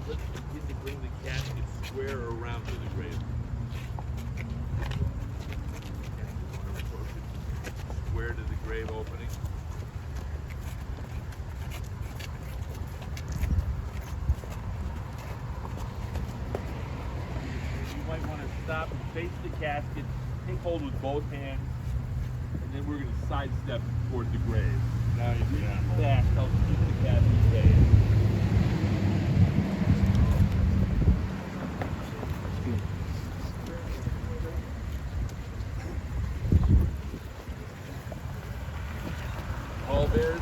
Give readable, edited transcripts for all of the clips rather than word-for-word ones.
Let's begin to bring the casket square around to the grave. Square to the grave opening. You might want to stop and face the casket, take hold with both hands, and then we're going to sidestep toward the grave. Now you do that. Back helps keep the casket safe. Bears.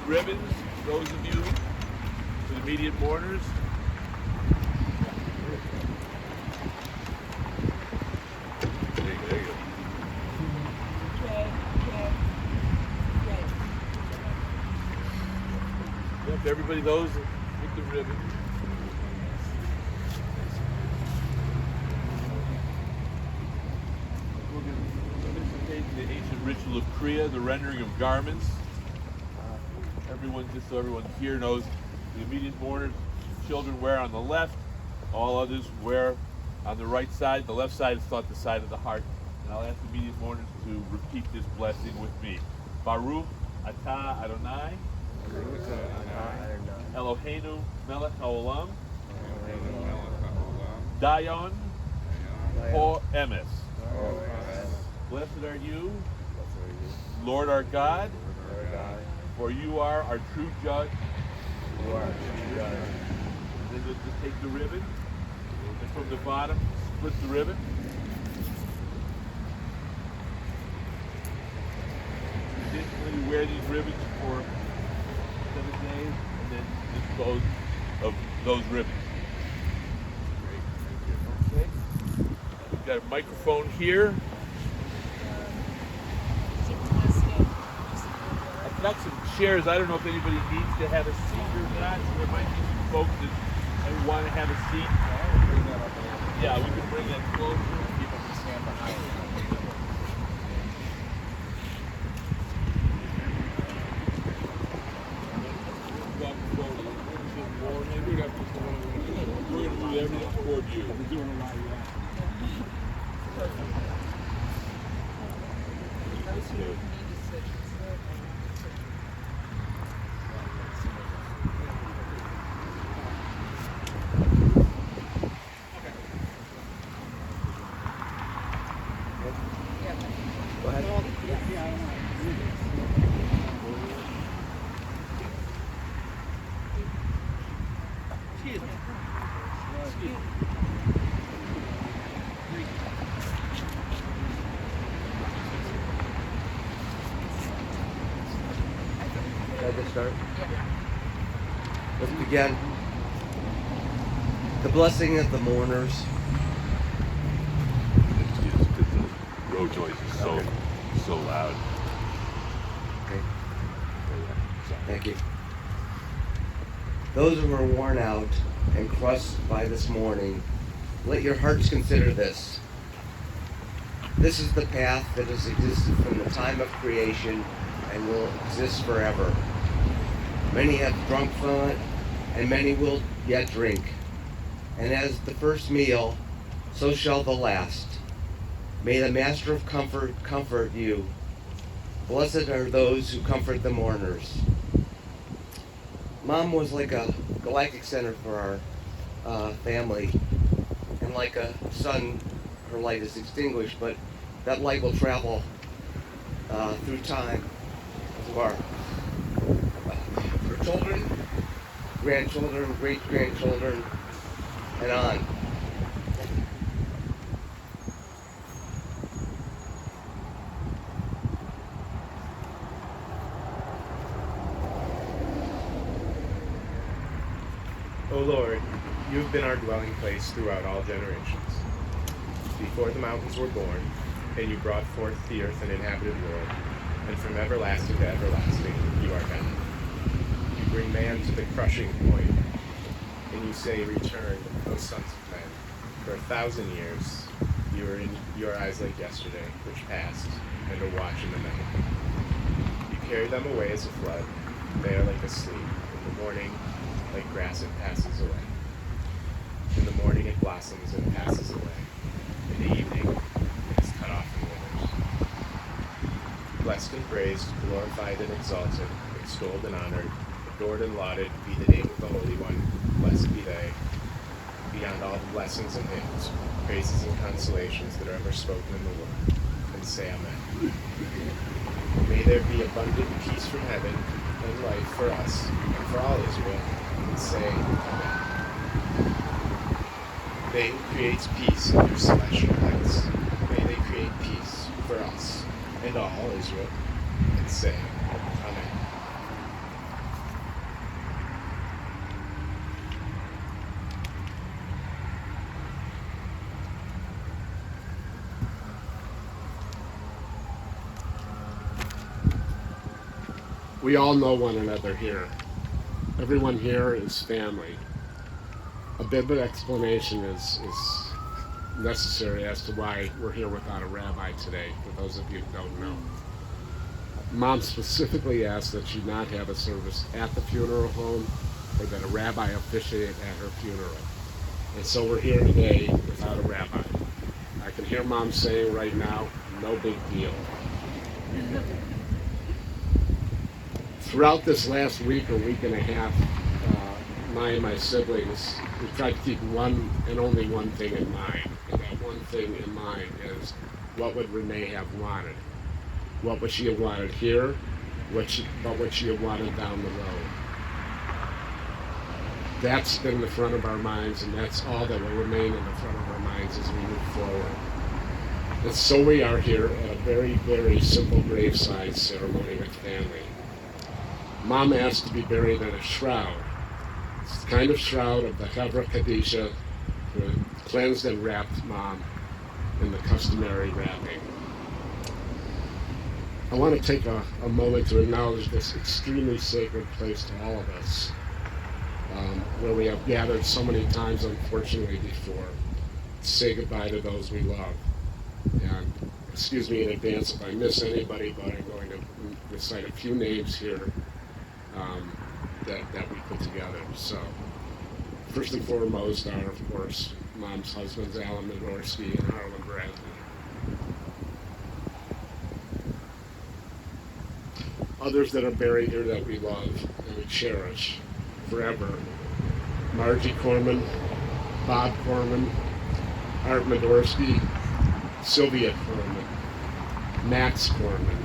Ribbons, those of you to the immediate mourners. There you go. Yep, everybody, those with the ribbon. We're going to participate in the ancient ritual of Kriya, the rendering of garments. Everyone, just so everyone here knows, the immediate mourners, children wear on the left, all others wear on the right side. The left side is thought the side of the heart. And I'll ask the immediate mourners to repeat this blessing with me. Baruch atah Adonai, Eloheinu melech haolam, Dayan ho emes. Blessed are you, Lord our God, for you are our true judge. You are our true judge. Then we'll just take the ribbon, and from the bottom, split the ribbon. Traditionally, we wear these ribbons for 7 days, and then dispose of those ribbons. Great, thank you. Okay. We've got a microphone here. I've got some chairs. I don't know if anybody needs to have a seat or not. So there might be some folks that want to have a seat. Yeah, we can bring that closer. People can stand behind it. We're going to move everything toward you. We're doing a lot of that. That's good. Start? Let's begin. The blessing of the mourners. Because the road noise is so loud. Okay. Thank you. Those who are worn out and crushed by this morning, let your hearts consider this. This is the path that has existed from the time of creation and will exist forever. Many have drunk from it, and many will yet drink. And as the first meal, so shall the last. May the Master of Comfort comfort you. Blessed are those who comfort the mourners. Mom was like a galactic center for our family. And like a sun, her light is extinguished, but that light will travel through time to our children, grandchildren, great-grandchildren, and on. O Lord, you have been our dwelling place throughout all generations. Before the mountains were born, and you brought forth the earth and inhabited world, and from everlasting to everlasting you are God. You bring man to the crushing point, and you say, Return, O sons of men. For 1,000 years you were in your eyes like yesterday, which passed, and a watch in the night. You carry them away as a flood. They are like a sleep. In the morning, like grass, it passes away. In the morning it blossoms and passes away. In the evening it is cut off and withers. Blessed and praised, glorified and exalted, extolled and honored, adored and lauded be the name of the Holy One. Blessed be they, beyond all the blessings and hymns, praises and consolations that are ever spoken in the world. And say Amen. May there be abundant peace from heaven and life for us and for all Israel. And say Amen. They who creates peace in your celestial heights, may they create peace for us and all Israel. And say Amen. We all know one another here. Everyone here is family. A bit of an explanation is necessary as to why we're here without a rabbi today, for those of you who don't know. Mom specifically asked that she not have a service at the funeral home, or that a rabbi officiate at her funeral. And so we're here today without a rabbi. I can hear Mom saying right now, no big deal. Throughout this last week or week and a half, my siblings, we tried to keep one and only one thing in mind. And that one thing in mind is, what would Renee have wanted? What would she have wanted here? What would she have wanted down the road? That's been in the front of our minds, and that's all that will remain in the front of our minds as we move forward. And so we are here at a very, very simple graveside ceremony with family. Mom asked to be buried in a shroud. It's the kind of shroud of the Hevra Kadisha, who cleansed and wrapped Mom in the customary wrapping. I want to take a moment to acknowledge this extremely sacred place to all of us, where we have gathered so many times, unfortunately, before, to say goodbye to those we love. And excuse me in advance if I miss anybody, but I'm going to recite a few names here that we put together. So, first and foremost are, of course, Mom's husbands, Alan Midorsky and Harlan Bradley. Others that are buried here that we love and we cherish forever: Margie Corman, Bob Corman, Art Midorsky, Sylvia Corman, Max Corman,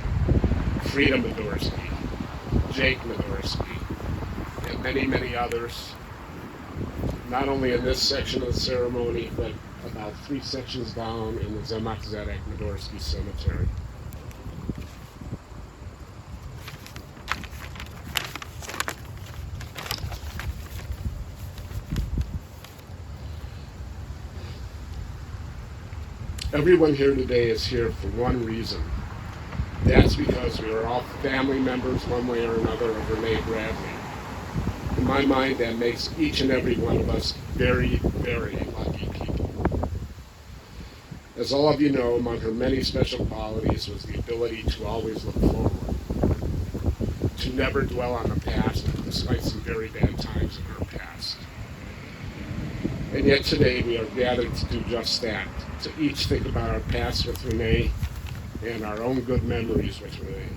Frida Midorsky, Jake Midorsky, and many, many others, not only in this section of the ceremony, but about 3 sections down in the Tzemach Tzedek Midorsky Cemetery. Everyone here today is here for one reason. That's because we are all family members, one way or another, of Renee Bradley. In my mind, that makes each and every one of us very, very lucky people. As all of you know, among her many special qualities was the ability to always look forward. to never dwell on the past, despite some very bad times in our past. And yet today we are gathered to do just that, to each think about our past with Renee and our own good memories with Renee.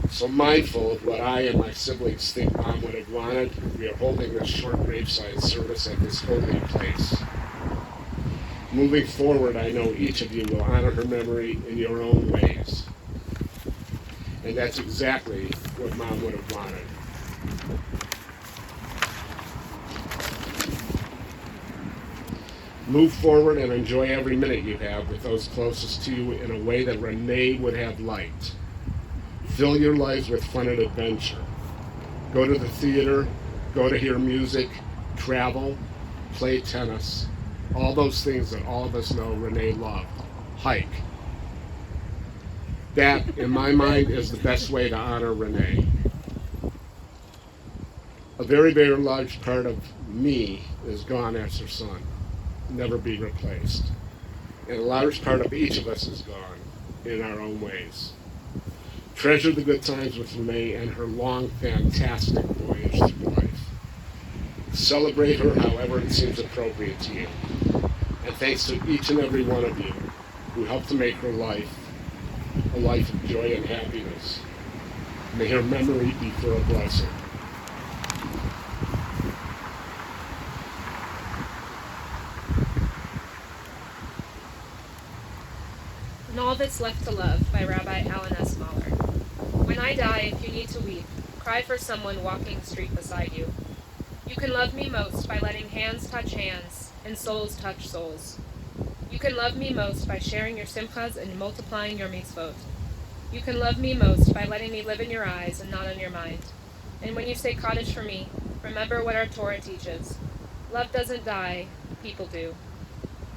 So mindful of what I and my siblings think Mom would have wanted, we are holding this short graveside service at this holy place. Moving forward, I know each of you will honor her memory in your own ways. And that's exactly what Mom would have wanted. Move forward and enjoy every minute you have with those closest to you in a way that Renee would have liked. Fill your lives with fun and adventure. Go to the theater, go to hear music, travel, play tennis, all those things that all of us know Renee loved. Hike. That, in my mind, is the best way to honor Renee. A very, very large part of me is gone as her son. Never be replaced. And a large part of each of us is gone in our own ways. Treasure the good times with Renee and her long, fantastic voyage through life. Celebrate her however it seems appropriate to you. And thanks to each and every one of you who helped to make her life a life of joy and happiness. May her memory be for a blessing. And All That's Left to Love by Rabbi Alan S. Mahler. When I die, if you need to weep, cry for someone walking the street beside you. You can love me most by letting hands touch hands and souls touch souls. You can love me most by sharing your simchas and multiplying your mitzvot. You can love me most by letting me live in your eyes and not on your mind. And when you say Kaddish for me, remember what our Torah teaches. Love doesn't die, people do.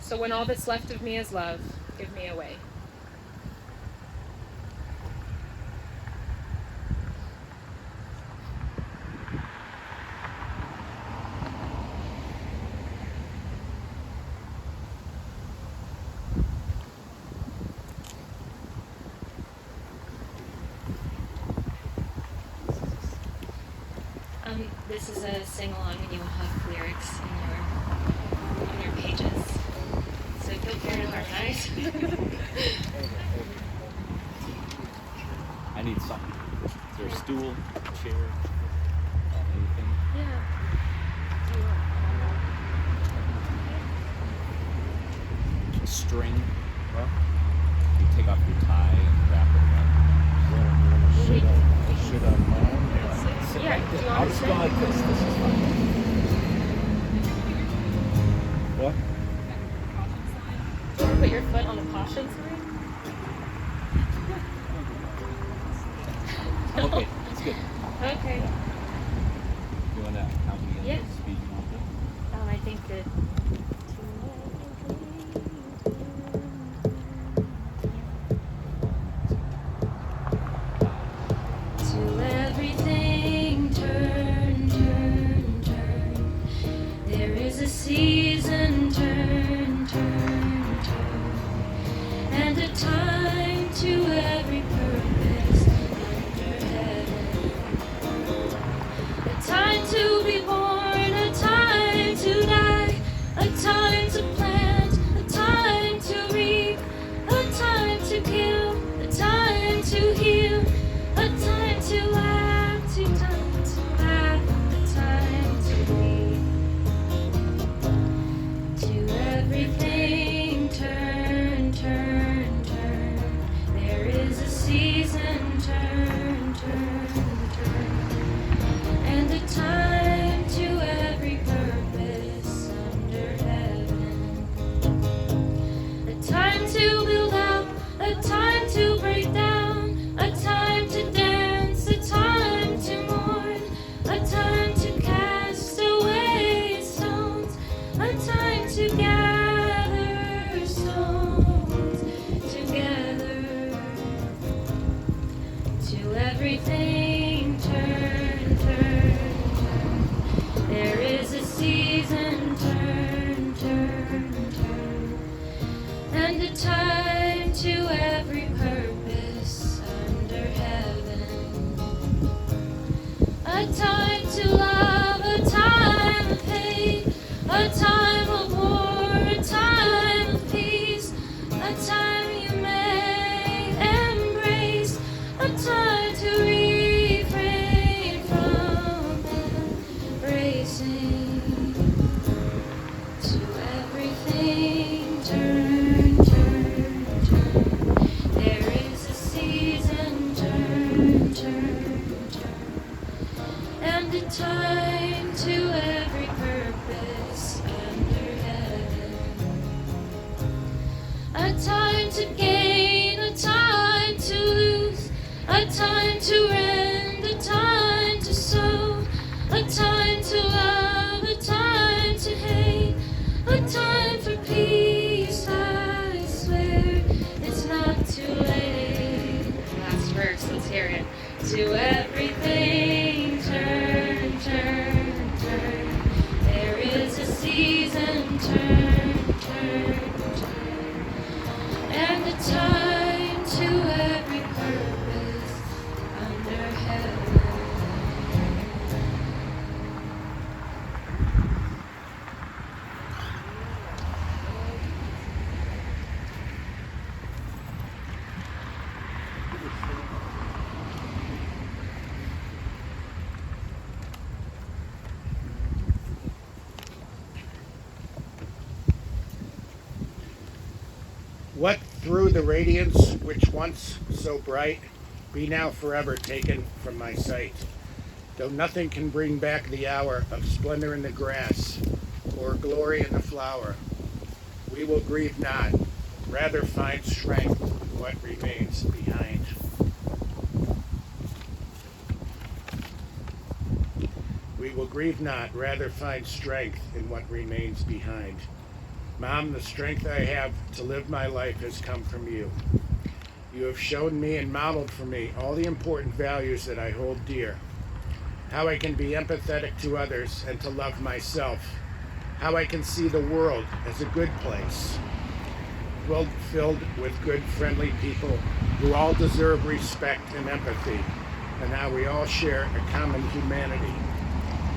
So when all that's left of me is love, give me away. This is a sing-along and you will have lyrics on your pages. So feel free to harmonize. I need something. Is there a stool, a chair, anything? Yeah. A string? You take off your tie and wrap it around. Sit on mine. Yeah, do you I'll want to just sing? go like this. This is fine. What? Do you want to put your foot on the caution sign? Okay, that's good. Okay. You want to count me in Yeah. the speed you want to? I think that. To everything turn, turn, turn. There is a season, turn, turn, turn. And a time to every purpose under heaven. A time to be born, a time to die, a time to plant, a time to reap, a time to kill, a time to heal, a time to laugh, a time to weep. To everything turn, turn, turn. There is a season, turn, turn, turn. And a time to every purpose under heaven. A time to build up, a time to break down, a time to dance, a time to mourn, a time to cast away stones, a time to gather stones together. To everything turn, turn, turn. There is a season, turn, turn, turn. And a time to every purpose under heaven. till everything turn, turn, turn. There is a season, turn, turn, turn, and a time to every purpose under heaven. What through the radiance which once so bright be now forever taken from my sight, though nothing can bring back the hour of splendor in the grass or glory in the flower, we will grieve not, rather find strength in what remains behind. We will grieve not, rather find strength in what remains behind. Mom, the strength I have to live my life has come from you. You have shown me and modeled for me all the important values that I hold dear. How I can be empathetic to others and to love myself. How I can see the world as a good place, filled with good, friendly people who all deserve respect and empathy, and how we all share a common humanity.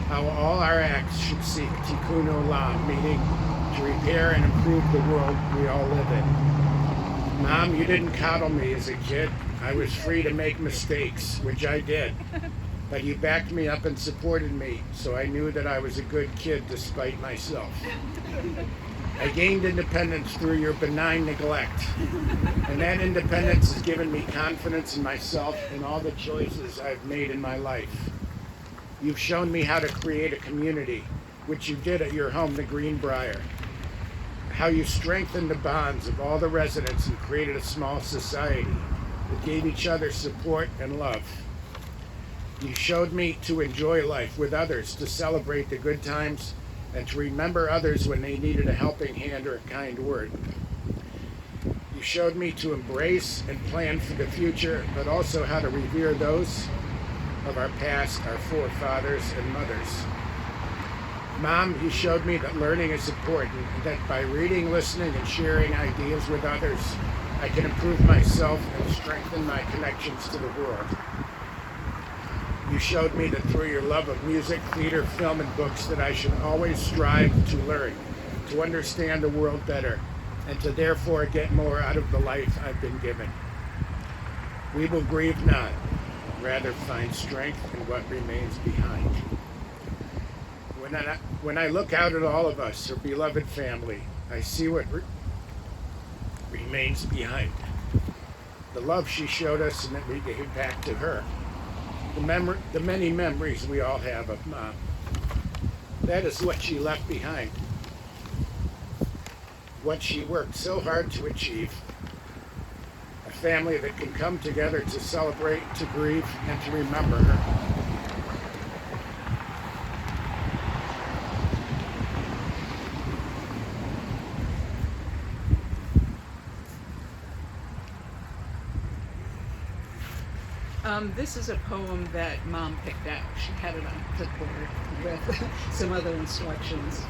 How all our acts should seek tikkun olam, meaning to repair and improve the world we all live in. Mom, you didn't coddle me as a kid. I was free to make mistakes, which I did. But you backed me up and supported me, so I knew that I was a good kid despite myself. I gained independence through your benign neglect, and that independence has given me confidence in myself and all the choices I've made in my life. You've shown me how to create a community, which you did at your home, the Greenbrier. How you strengthened the bonds of all the residents and created a small society that gave each other support and love. You showed me to enjoy life with others, to celebrate the good times, and to remember others when they needed a helping hand or a kind word. You showed me to embrace and plan for the future, but also how to revere those of our past, our forefathers and mothers. Mom, you showed me that learning is important, and that by reading, listening, and sharing ideas with others, I can improve myself and strengthen my connections to the world. You showed me that through your love of music, theater, film, and books, that I should always strive to learn, to understand the world better, and to therefore get more out of the life I've been given. We will grieve not, rather find strength in what remains behind. When I look out at all of us, her beloved family, I see what remains behind. The love she showed us and that we gave back to her. The many memories we all have of Mom. That is what she left behind. What she worked so hard to achieve. A family that can come together to celebrate, to grieve, and to remember her. This is a poem that Mom picked out. She had it on a clipboard with some other instructions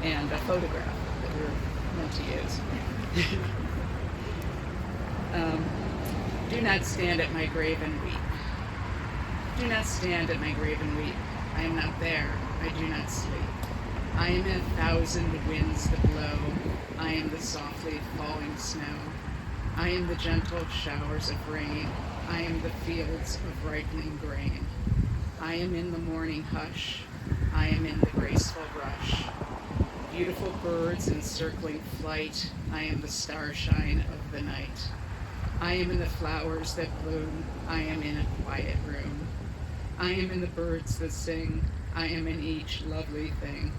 and a photograph that we were meant to use. Do not stand at my grave and weep. Do not stand at my grave and weep. I am not there. I do not sleep. I am in 1,000 winds that blow. I am the softly falling snow. I am the gentle showers of rain. I am the fields of ripening grain. I am in the morning hush. I am in the graceful rush. Beautiful birds in circling flight. I am the starshine of the night. I am in the flowers that bloom. I am in a quiet room. I am in the birds that sing. I am in each lovely thing.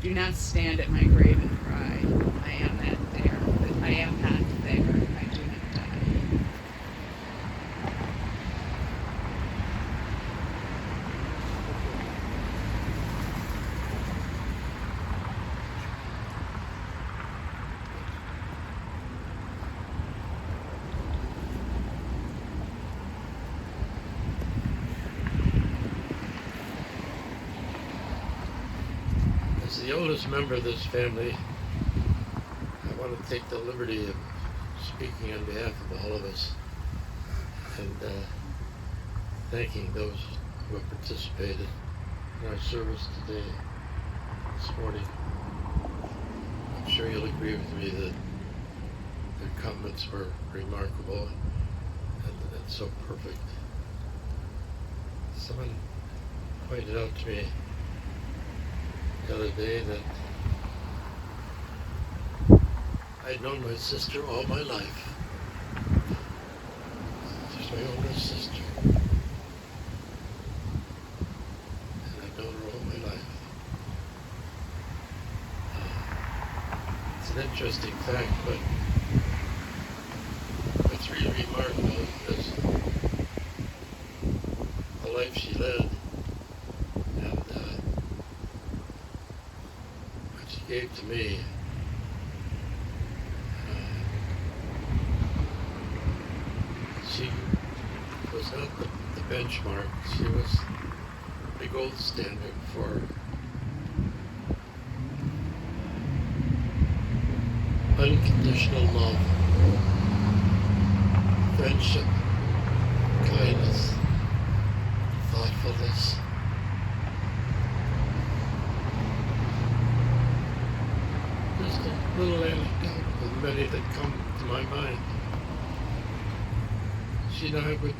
Do not stand at my grave and cry. I am not there. I am not there. I do not die. oldest member of this family, I want to take the liberty of speaking on behalf of all of us and thanking those who have participated in our service today, this morning. I'm sure you'll agree with me that their comments were remarkable and so perfect. Someone pointed out to me the other day that I'd known my sister all my life. She's my older sister. And I've known her all my life. It's an interesting fact, but what's really remarkable is the life she led and what she gave to me. She was not the benchmark. She was the gold standard for unconditional love, friendship, kindness, thoughtfulness. Just a little anecdote with many that come to my mind. She and I would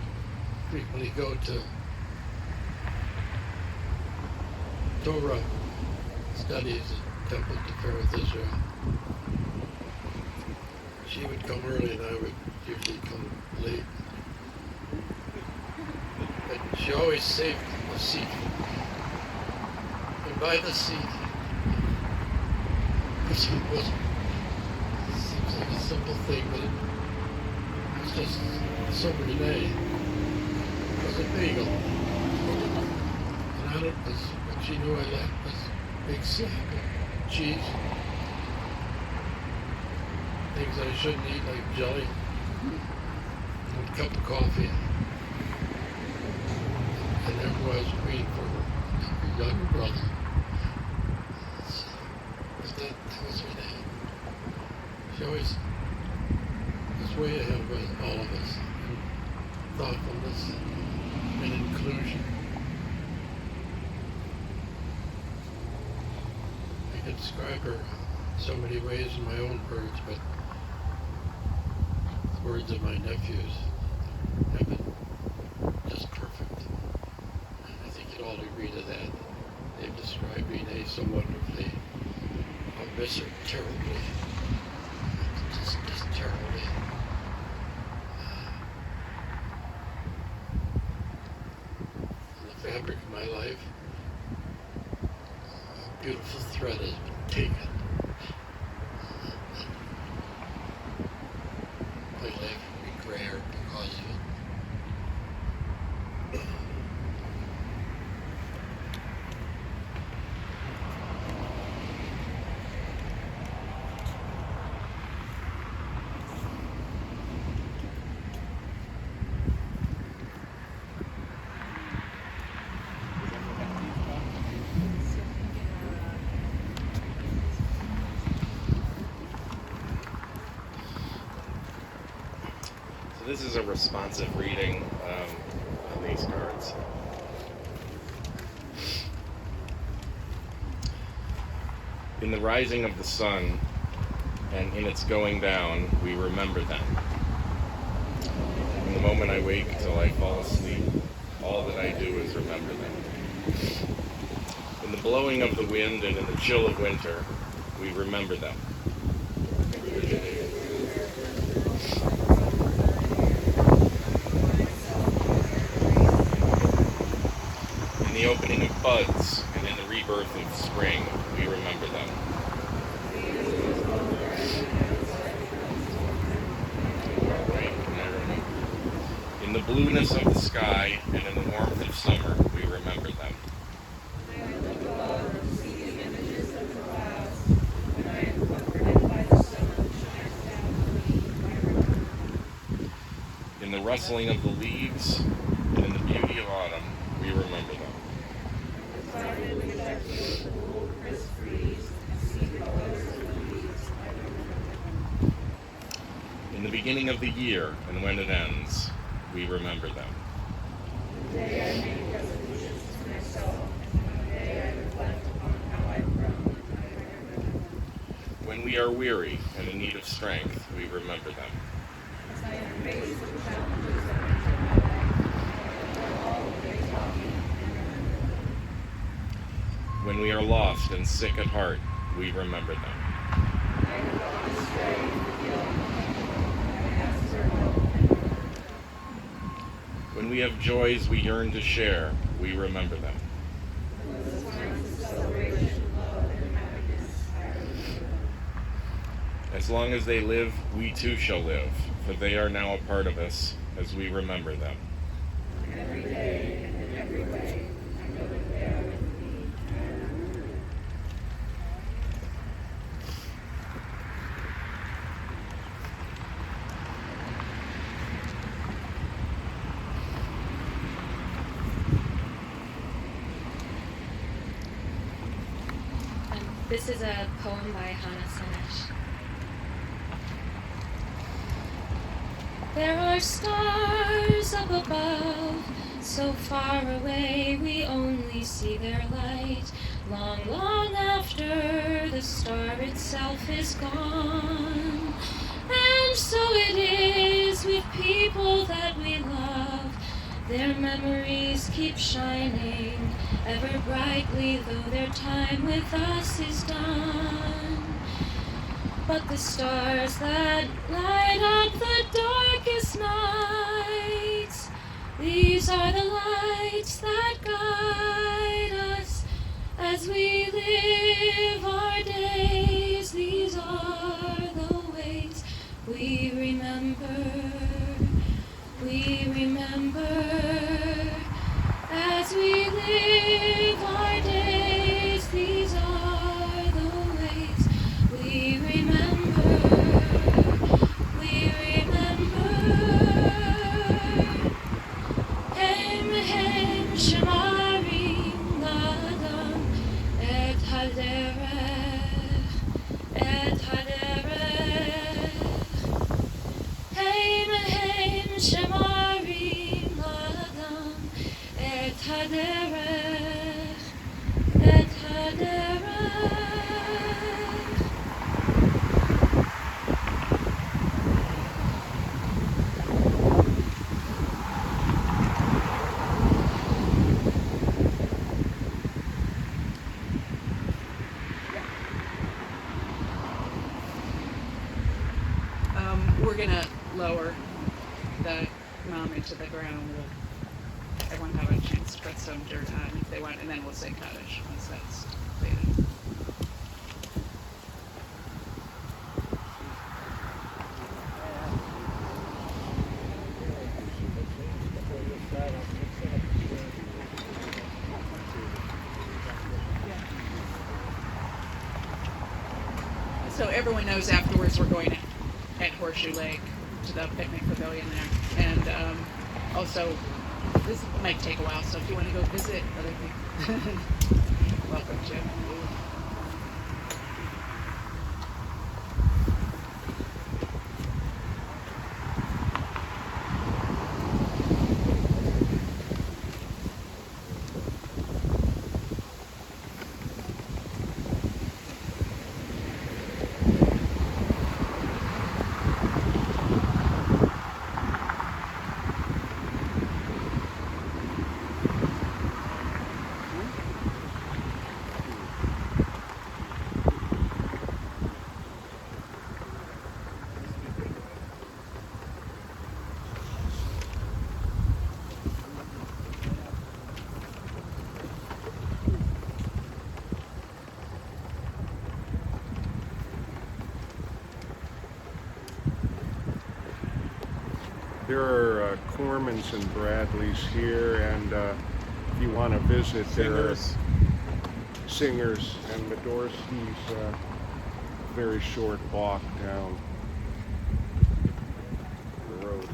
frequently go to Torah studies at Temple Berkowitz Israel. She would come early and I would usually come late. But she always saved a seat. And by the seat, this was, seems like a simple thing, but it was just so Renee. It was a bagel. And on it was what she knew I liked was big slab of cheese. Things I shouldn't eat, like jelly, and a cup of coffee. And there was waiting for her younger brother. But that was Renee. She always was way ahead of all of us in thoughtfulness and inclusion. I could describe her so many ways in my own words, but the words of my nephews have been just perfect. I think you'd all agree to that. They've described Renee so wonderfully. I'll miss her terribly. Just terribly. In the fabric of my life, a beautiful thread has been taken. My life will be grayer because of it. This is a responsive reading on these cards. In the rising of the sun and in its going down, we remember them. From the moment I wake till I fall asleep, all that I do is remember them. In the blowing of the wind and in the chill of winter, we remember them. In the opening of buds and in the rebirth of spring, we remember them. In the blueness of the sky and in the warmth of summer, we remember them. In the rustling of the leaves and in the beauty of autumn, we remember them. In the beginning of the year and when it ends, we remember them. The day I make resolutions to myself, the day I reflect upon how I've grown, I remember them. When we are weary and in need of strength, we remember them. As I am faced with challenges that enter my life, they're all the way taught me, I remember them. When we are lost and sick at heart, we remember them. I have gone astray in the guilt, I ask for help. When we have joys we yearn to share, we remember them. The times of celebration, love, and happiness, I remember them. As long as they live, we too shall live, for they are now a part of us as we remember them. Every day and in every way, I know that they are with me, I remember them. This is a poem by Hannah Senesh. There are stars up above, so far away we only see their light. Long, long after the star itself is gone. And so it is with people that we love. Their memories keep shining ever brightly, though their time with us is done. But the stars that light up the darkest nights, these are the lights that guide us as we live our days. These are the ways we remember. We remember as we live our days. These are the ways we remember. We remember. Hem hem shemarim ladam et haderech et haderech. Hem hem shemarim ladam et haderech et haderech. We're gonna lower the mom into the ground. Everyone have a chance to put some dirt on if they want, and then we'll say cottage once that's completed. So everyone knows afterwards we're going at Horseshoe Lake to the picnic pavilion there. And also, this might take a while, so if you want to go visit other people, welcome, Jim. There are Cormans and Bradleys here, and if you want to visit, there are Singers and Medorsky's very short walk down the road.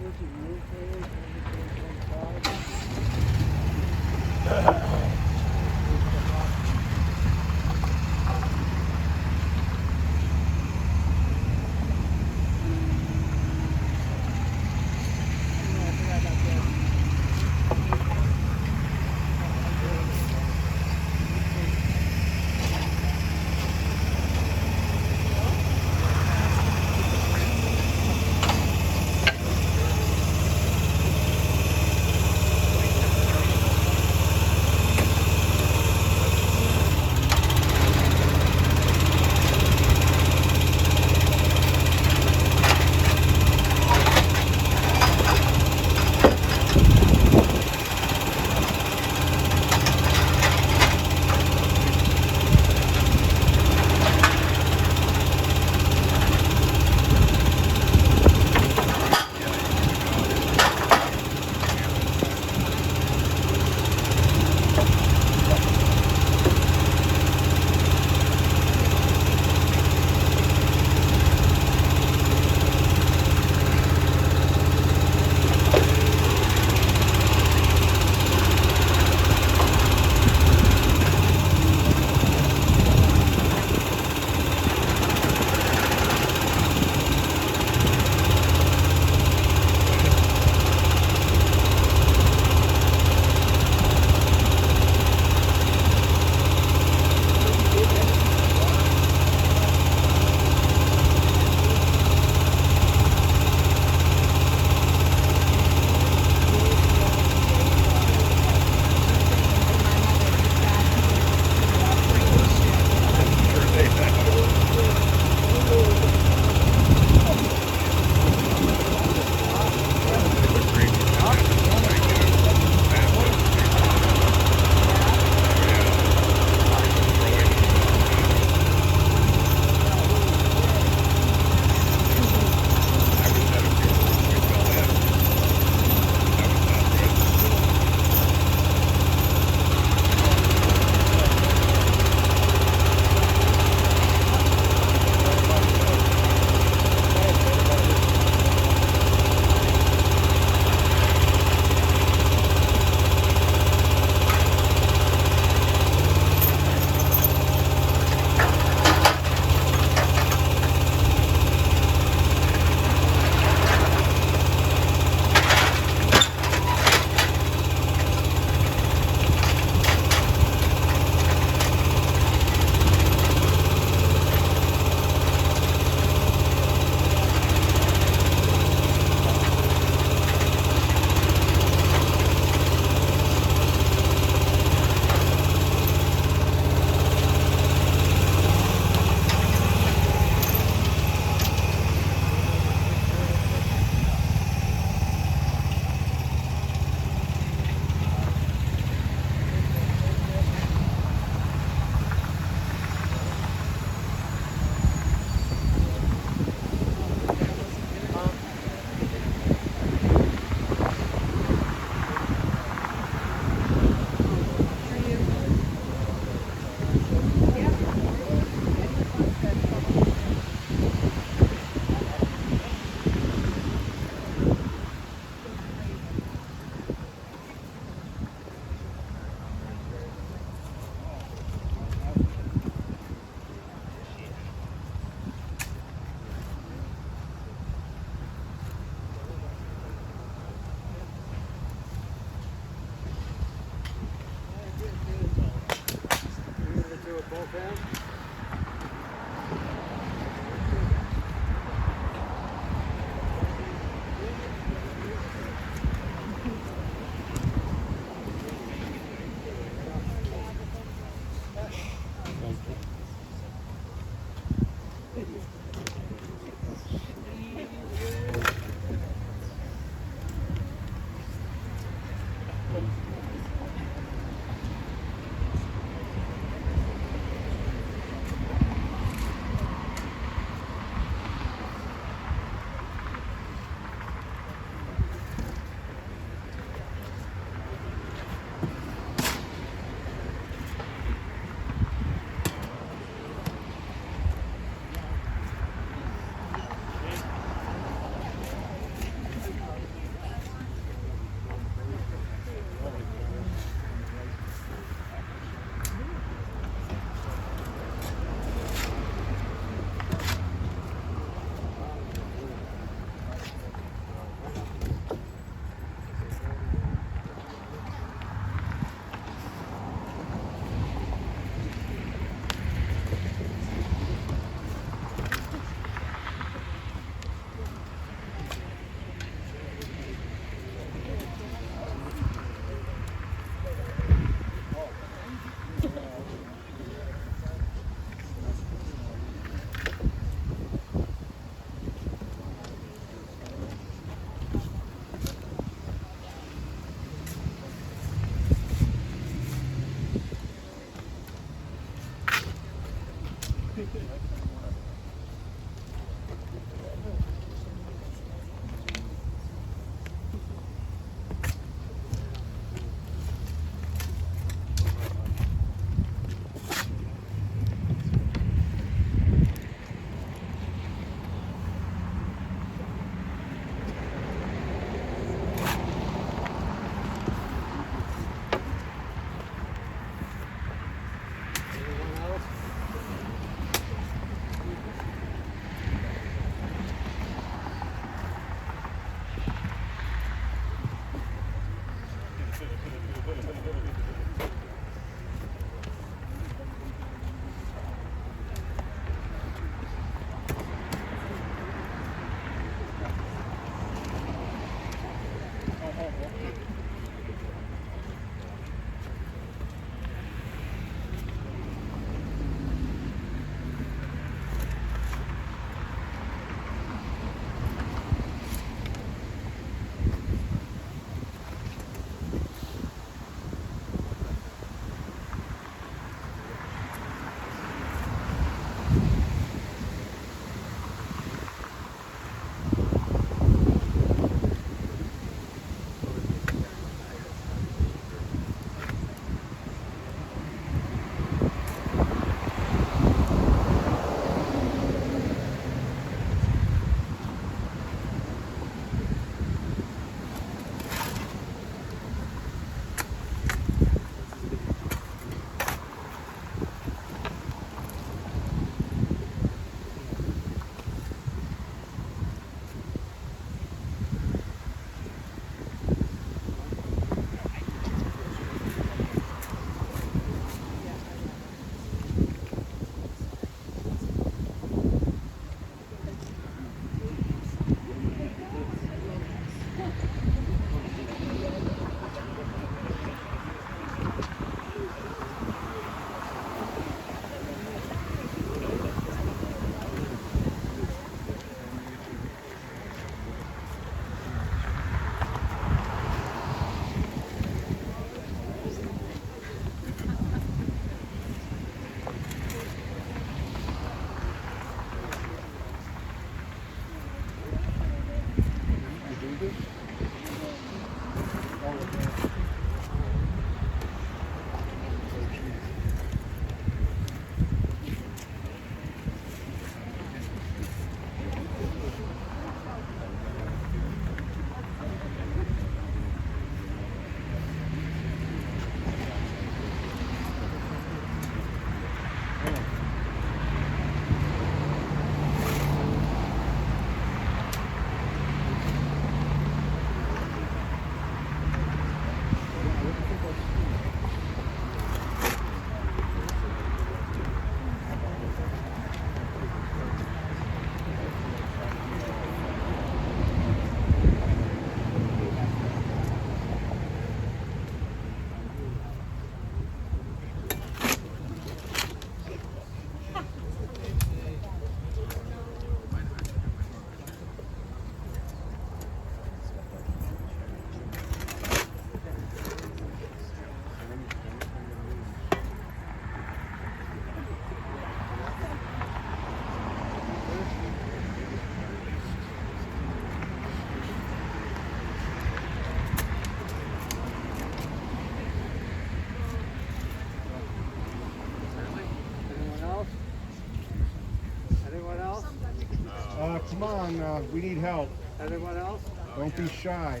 come on, we need help. Anyone else? Don't be shy.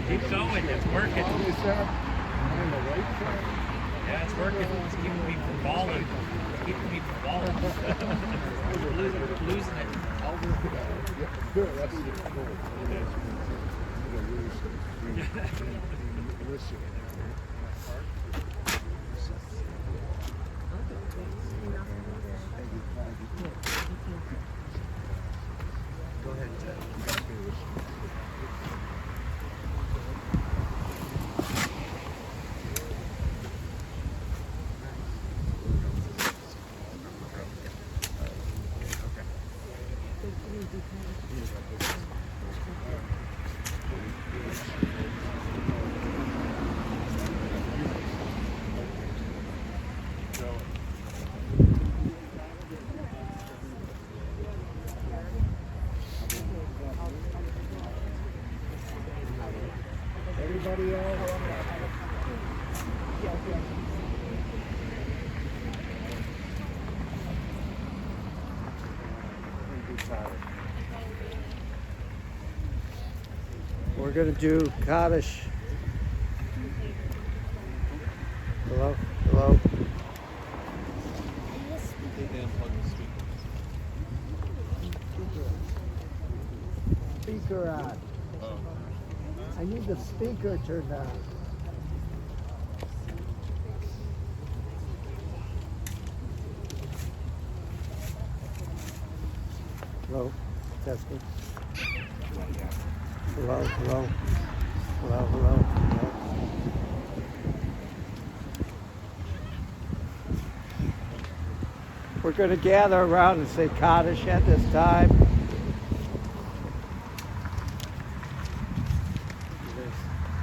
Keep going, it's working. Yeah, it's working. It's keeping me from falling. It's keeping me from falling. Losing it. Good, that's the goal. Listen. Go ahead, Everybody else? We're going to do Kaddish. Hello? Hello? Speaker on. I need the speaker turned on. Hello? Testing. Hello? Hello? Hello? Hello? Hello? We're going to gather around and say Kaddish at this time.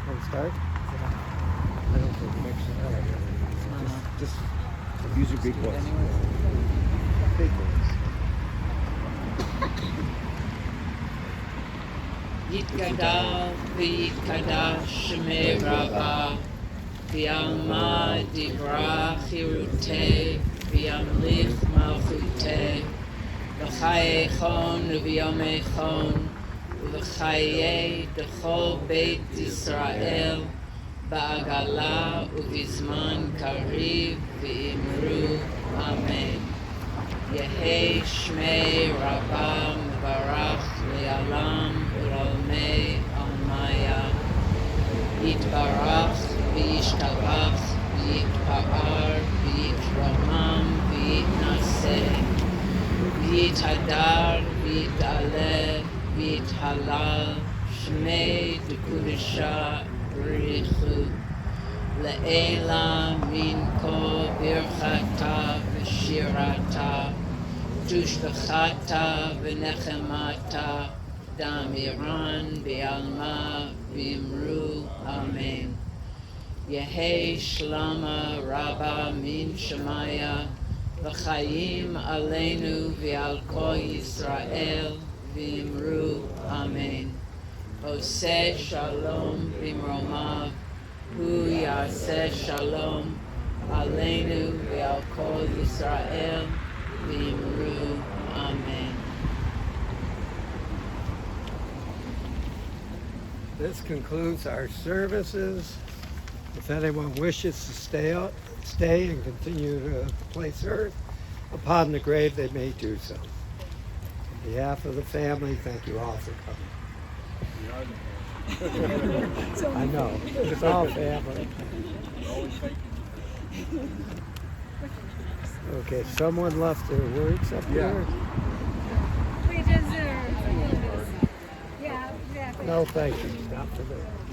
Want to start? I don't think it makes just use your big voice. Big voice. Yitkadal v'yitkadash shemei Rabbah v'yalma dibra chirutei v'yamlich malchutei v'chaye chon v'yomei chon v'chaye dechol beit Yisrael ba'agala u'vizman kariv v'imru Amen. Yehei shmei Rabbah mevarach le'alam u'ralmei almaya yitbarach v'yishtabach v'yitpa'ar v'yitramam v'yitnaseh v'yithadar v'yit'aleh v'yithalal shmei d'kudesha b'richu le'ela min kol birchata v'shirata tushbechata v'nechemata damiran v'alma v'imru Amen. Yehei shlama rabba min shemaya v'chayim aleinu v'al kol Yisrael v'imru amen. Oseh shalom b'mromav, hu yaseh shalom aleinu v'al kol Yisrael v'imru amen. This concludes our services. If anyone wishes to stay and continue to place earth upon the grave, they may do so. On behalf of the family, thank you all for coming. I know, it's all family. Okay, someone left their words up here. We deserve. Yeah, exactly. No, thank you. Not for that.